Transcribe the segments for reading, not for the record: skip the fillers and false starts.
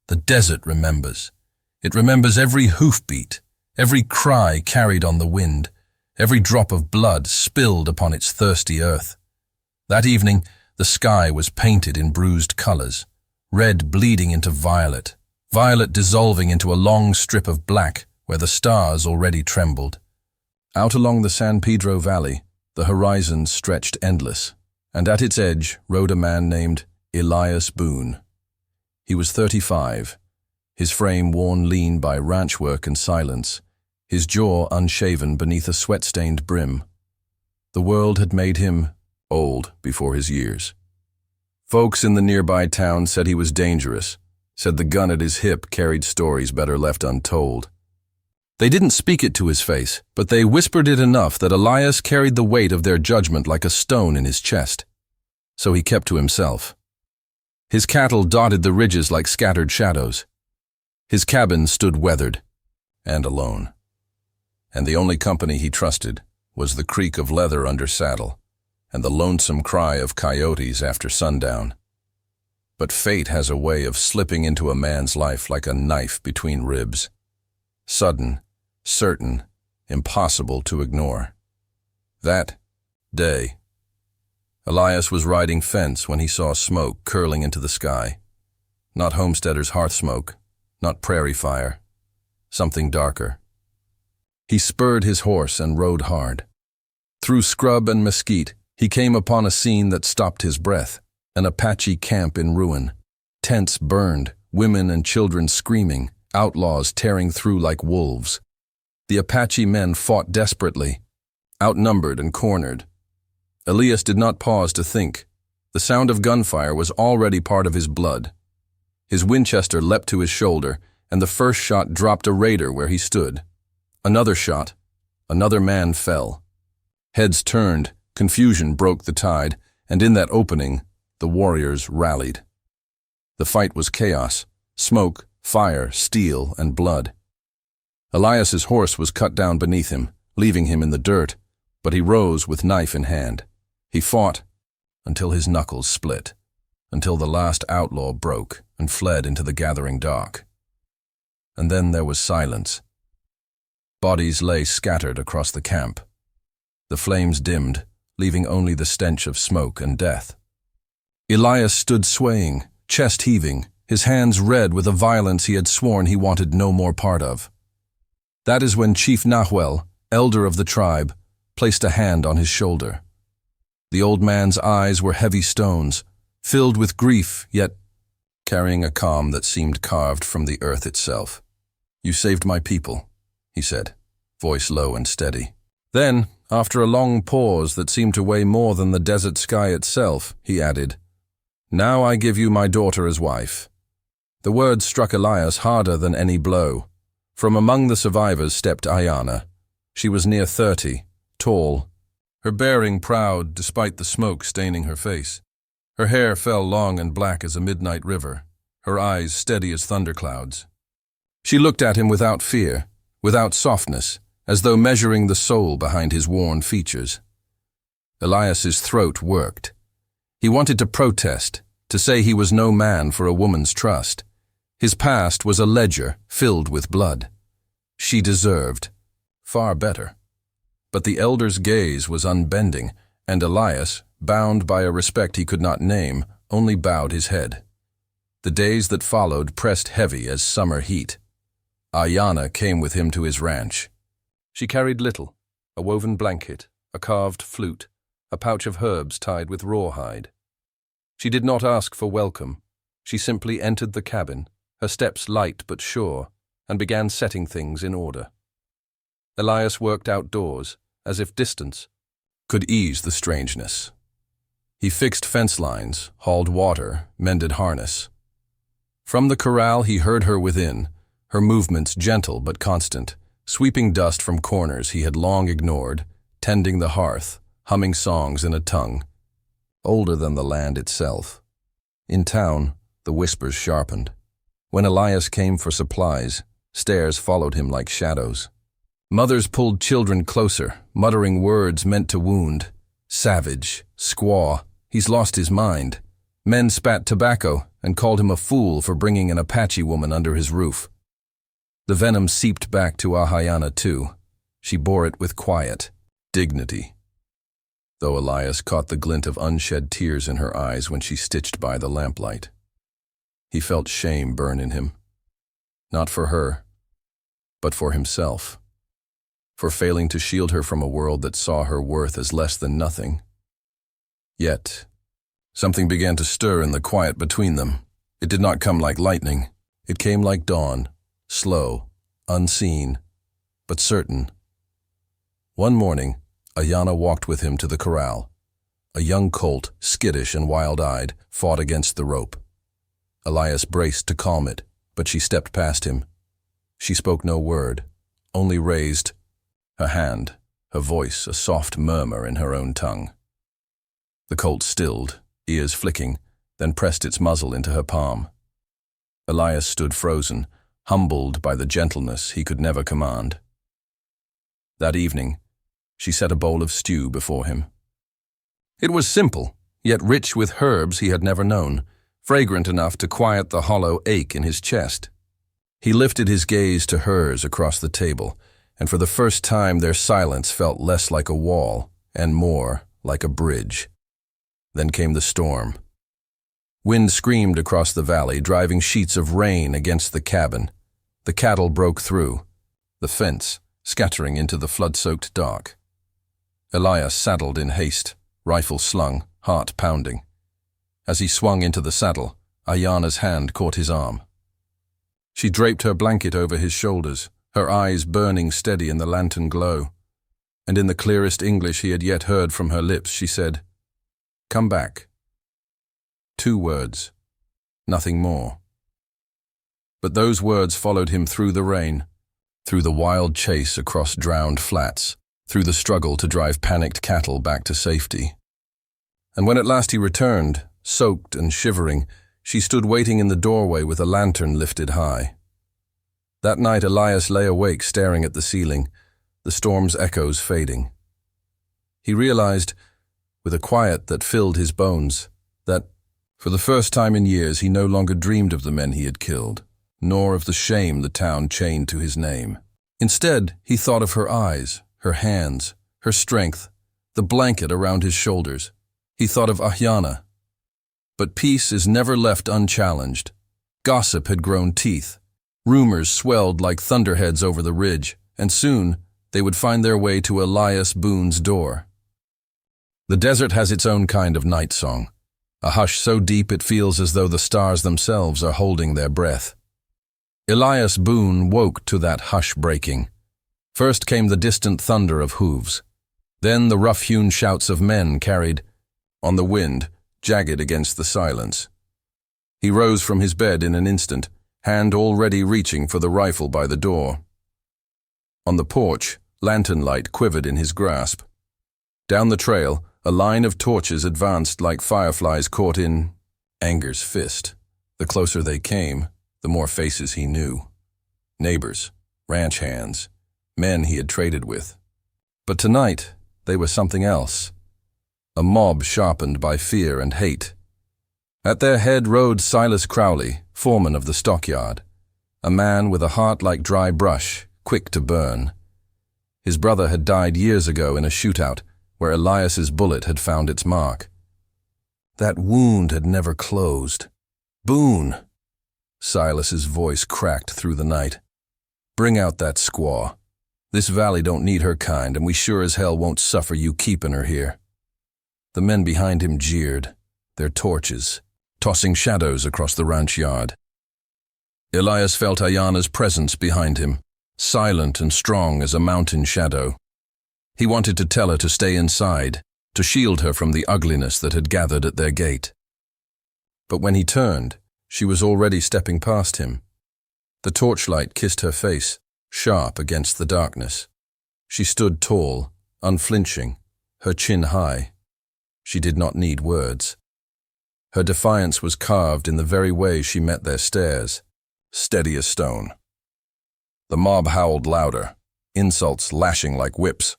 The desert remembers. It remembers every hoofbeat, every cry carried on the wind, every drop of blood spilled upon its thirsty earth. That evening, the sky was painted in bruised colors, red bleeding into violet, violet dissolving into a long strip of black where the stars already trembled. Out along the San Pedro Valley, the horizon stretched endless, and at its edge rode a man named Elias Boone. He was 35, his frame worn lean by ranch work and silence, his jaw unshaven beneath a sweat-stained brim. The world had made him old before his years. Folks in the nearby town said he was dangerous, said the gun at his hip carried stories better left untold. They didn't speak it to his face, but they whispered it enough that Elias carried the weight of their judgment like a stone in his chest. So he kept to himself. His cattle dotted the ridges like scattered shadows. His cabin stood weathered and alone. And the only company he trusted was the creak of leather under saddle and the lonesome cry of coyotes after sundown. But fate has a way of slipping into a man's life like a knife between ribs. Sudden, certain, impossible to ignore. That day, Elias was riding fence when he saw smoke curling into the sky. Not homesteader's hearth smoke, not prairie fire, something darker. He spurred his horse and rode hard. Through scrub and mesquite, he came upon a scene that stopped his breath, an Apache camp in ruin. Tents burned, women and children screaming, outlaws tearing through like wolves. The Apache men fought desperately, outnumbered and cornered. Elias did not pause to think. The sound of gunfire was already part of his blood. His Winchester leapt to his shoulder, and the first shot dropped a raider where he stood. Another shot. Another man fell. Heads turned, confusion broke the tide, and in that opening, the warriors rallied. The fight was chaos, smoke, fire, steel, and blood. Elias's horse was cut down beneath him, leaving him in the dirt, but he rose with knife in hand. He fought until his knuckles split, until the last outlaw broke and fled into the gathering dark. And then there was silence. Bodies lay scattered across the camp. The flames dimmed, leaving only the stench of smoke and death. Elias stood swaying, chest heaving, his hands red with a violence he had sworn he wanted no more part of. That is when Chief Nahuel, elder of the tribe, placed a hand on his shoulder. The old man's eyes were heavy stones, filled with grief, yet carrying a calm that seemed carved from the earth itself. "You saved my people," he said, voice low and steady. Then, after a long pause that seemed to weigh more than the desert sky itself, he added, "Now I give you my daughter as wife." The words struck Elias harder than any blow. From among the survivors stepped Ayana. She was near 30, tall, her bearing proud despite the smoke staining her face. Her hair fell long and black as a midnight river, her eyes steady as thunderclouds. She looked at him without fear, without softness, as though measuring the soul behind his worn features. Elias's throat worked. He wanted to protest, to say he was no man for a woman's trust. His past was a ledger filled with blood. She deserved far better. But the elder's gaze was unbending, and Elias, bound by a respect he could not name, only bowed his head. The days that followed pressed heavy as summer heat. Ayana came with him to his ranch. She carried little, a woven blanket, a carved flute, a pouch of herbs tied with rawhide. She did not ask for welcome. She simply entered the cabin, her steps light but sure, and began setting things in order. Elias worked outdoors, as if distance could ease the strangeness. He fixed fence lines, hauled water, mended harness. From the corral he heard her within, her movements gentle but constant, sweeping dust from corners he had long ignored, tending the hearth, humming songs in a tongue older than the land itself. In town, the whispers sharpened. When Elias came for supplies, stares followed him like shadows. Mothers pulled children closer, muttering words meant to wound. Savage, squaw, he's lost his mind. Men spat tobacco, and called him a fool for bringing an Apache woman under his roof. The venom seeped back to Ahayana too. She bore it with quiet dignity, though Elias caught the glint of unshed tears in her eyes when she stitched by the lamplight. He felt shame burn in him, not for her, but for himself, for failing to shield her from a world that saw her worth as less than nothing. Yet, something began to stir in the quiet between them. It did not come like lightning. It came like dawn, slow, unseen, but certain. One morning, Ayana walked with him to the corral. A young colt, skittish and wild-eyed, fought against the rope. Elias braced to calm it, but she stepped past him. She spoke no word, only raised her hand, her voice a soft murmur in her own tongue. The colt stilled, ears flicking, then pressed its muzzle into her palm. Elias stood frozen, humbled by the gentleness he could never command. That evening, she set a bowl of stew before him. It was simple, yet rich with herbs he had never known, fragrant enough to quiet the hollow ache in his chest. He lifted his gaze to hers across the table, and for the first time their silence felt less like a wall and more like a bridge. Then came the storm. Wind screamed across the valley, driving sheets of rain against the cabin. The cattle broke through, the fence scattering into the flood-soaked dark. Elias saddled in haste, rifle slung, heart pounding. As he swung into the saddle, Ayana's hand caught his arm. She draped her blanket over his shoulders, her eyes burning steady in the lantern glow. And in the clearest English he had yet heard from her lips, she said, "Come back." 2 words, nothing more. But those words followed him through the rain, through the wild chase across drowned flats, through the struggle to drive panicked cattle back to safety. And when at last he returned, soaked and shivering, she stood waiting in the doorway with a lantern lifted high. That night Elias lay awake staring at the ceiling, the storm's echoes fading. He realized, with a quiet that filled his bones, that, for the first time in years, he no longer dreamed of the men he had killed, nor of the shame the town chained to his name. Instead, he thought of her eyes, her hands, her strength, the blanket around his shoulders. He thought of Ahyana. But peace is never left unchallenged. Gossip had grown teeth. Rumors swelled like thunderheads over the ridge, and soon they would find their way to Elias Boone's door. The desert has its own kind of night song, a hush so deep it feels as though the stars themselves are holding their breath. Elias Boone woke to that hush breaking. First came the distant thunder of hooves. Then the rough-hewn shouts of men carried, on the wind, jagged against the silence. He rose from his bed in an instant, hand already reaching for the rifle by the door. On the porch, lantern light quivered in his grasp. Down the trail, a line of torches advanced like fireflies caught in anger's fist. The closer they came, the more faces he knew. Neighbors, ranch hands, men he had traded with. But tonight, they were something else. A mob sharpened by fear and hate. At their head rode Silas Crowley, foreman of the stockyard, a man with a heart like dry brush, quick to burn. His brother had died years ago in a shootout where Elias's bullet had found its mark. That wound had never closed. "Boone!" Silas's voice cracked through the night. "Bring out that squaw. This valley don't need her kind, and we sure as hell won't suffer you keeping her here." The men behind him jeered, their torches, tossing shadows across the ranch yard. Elias felt Ayana's presence behind him, silent and strong as a mountain shadow. He wanted to tell her to stay inside, to shield her from the ugliness that had gathered at their gate. But when he turned, she was already stepping past him. The torchlight kissed her face, sharp against the darkness. She stood tall, unflinching, her chin high. She did not need words. Her defiance was carved in the very way she met their stares, steady as stone. The mob howled louder, insults lashing like whips.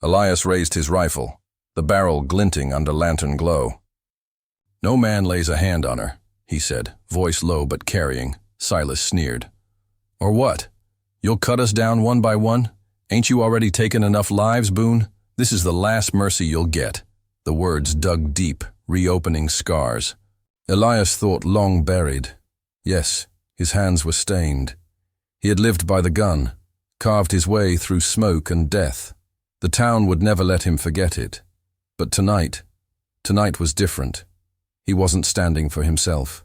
Elias raised his rifle, the barrel glinting under lantern glow. "No man lays a hand on her," he said, voice low but carrying. Silas sneered. Or what? You'll cut us down one by one? Ain't you already taken enough lives, Boone? This is the last mercy you'll get. The words dug deep, reopening scars. Elias thought long buried. Yes, his hands were stained. He had lived by the gun, carved his way through smoke and death. The town would never let him forget it. But tonight was different. He wasn't standing for himself.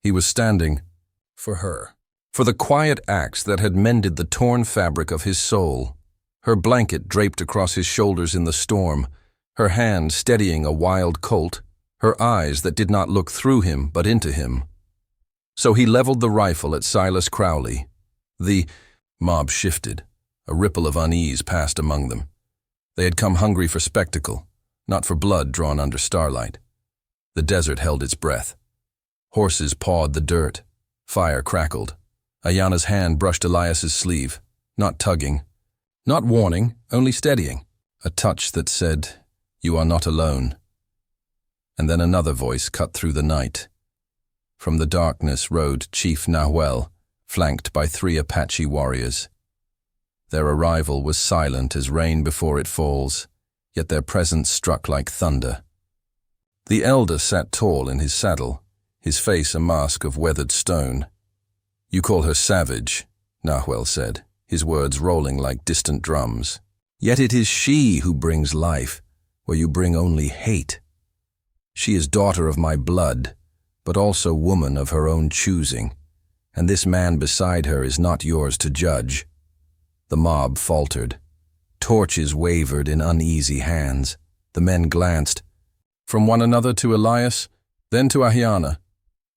He was standing for her. For the quiet acts that had mended the torn fabric of his soul. Her blanket draped across his shoulders in the storm, her hand steadying a wild colt, her eyes that did not look through him but into him. So he leveled the rifle at Silas Crowley. The mob shifted. A ripple of unease passed among them. They had come hungry for spectacle, not for blood drawn under starlight. The desert held its breath. Horses pawed the dirt. Fire crackled. Ayana's hand brushed Elias's sleeve, not tugging, not warning, only steadying. A touch that said, "You are not alone." And then another voice cut through the night. From the darkness rode Chief Nahuel, flanked by 3 Apache warriors. Their arrival was silent as rain before it falls, yet their presence struck like thunder. The elder sat tall in his saddle, his face a mask of weathered stone. "You call her savage," Nahuel said, his words rolling like distant drums. "Yet it is she who brings life, where you bring only hate. She is daughter of my blood, but also woman of her own choosing, and this man beside her is not yours to judge." The mob faltered. Torches wavered in uneasy hands. The men glanced, from one another to Elias, then to Ayana,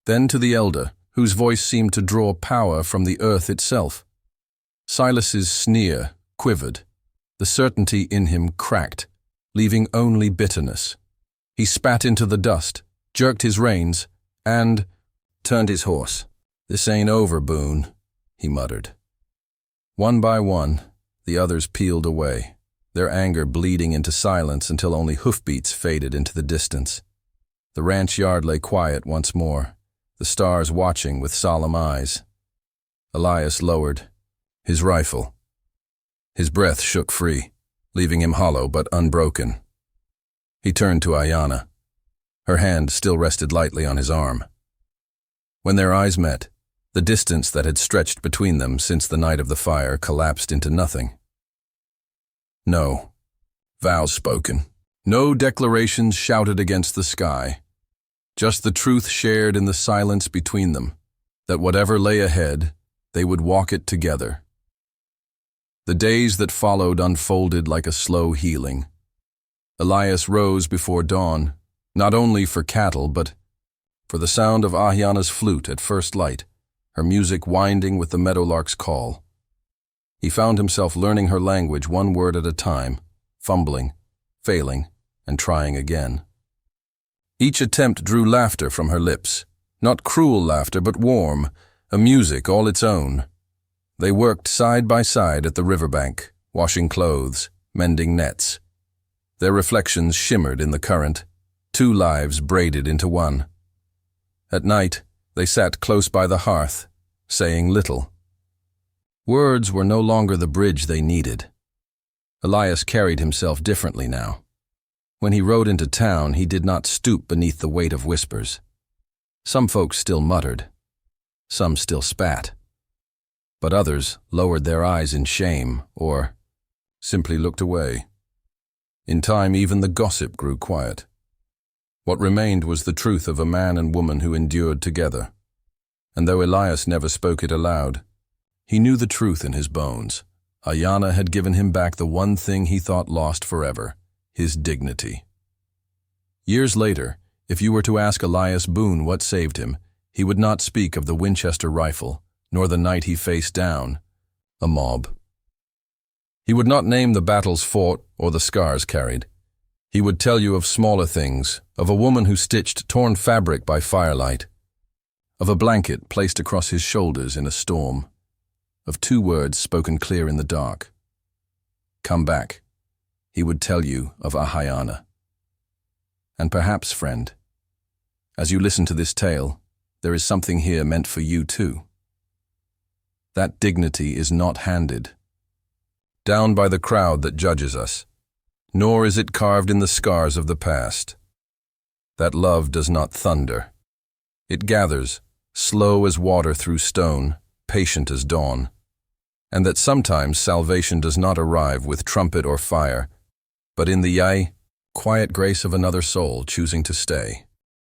then to the elder, whose voice seemed to draw power from the earth itself. Silas's sneer quivered. The certainty in him cracked, leaving only bitterness. He spat into the dust, jerked his reins, and turned his horse. "This ain't over, Boone," he muttered. One by one, the others peeled away, their anger bleeding into silence until only hoofbeats faded into the distance. The ranch yard lay quiet once more, the stars watching with solemn eyes. Elias lowered his rifle. His breath shook free, leaving him hollow but unbroken. He turned to Ayana. Her hand still rested lightly on his arm. When their eyes met, the distance that had stretched between them since the night of the fire collapsed into nothing. No vows spoken, no declarations shouted against the sky. Just the truth shared in the silence between them, that whatever lay ahead, they would walk it together. The days that followed unfolded like a slow healing. Elias rose before dawn, not only for cattle, but for the sound of Ayana's flute at first light, her music winding with the meadowlark's call. He found himself learning her language one word at a time, fumbling, failing, and trying again. Each attempt drew laughter from her lips, not cruel laughter but warm, a music all its own. They worked side by side at the riverbank, washing clothes, mending nets. Their reflections shimmered in the current, 2 lives braided into one. At night, they sat close by the hearth, saying little. Words were no longer the bridge they needed. Elias carried himself differently now. When he rode into town, he did not stoop beneath the weight of whispers. Some folks still muttered. Some still spat. But others lowered their eyes in shame or simply looked away. In time, even the gossip grew quiet. What remained was the truth of a man and woman who endured together. And though Elias never spoke it aloud, he knew the truth in his bones. Ayana had given him back the one thing he thought lost forever, his dignity. Years later, if you were to ask Elias Boone what saved him, he would not speak of the Winchester rifle, nor the night he faced down a mob. He would not name the battles fought or the scars carried. He would tell you of smaller things, of a woman who stitched torn fabric by firelight, of a blanket placed across his shoulders in a storm, of 2 words spoken clear in the dark. Come back. He would tell you of Ayana. And perhaps, friend, as you listen to this tale, there is something here meant for you too. That dignity is not handed down by the crowd that judges us, nor is it carved in the scars of the past. That love does not thunder. It gathers, slow as water through stone, patient as dawn, and that sometimes salvation does not arrive with trumpet or fire, but in the quiet grace of another soul choosing to stay.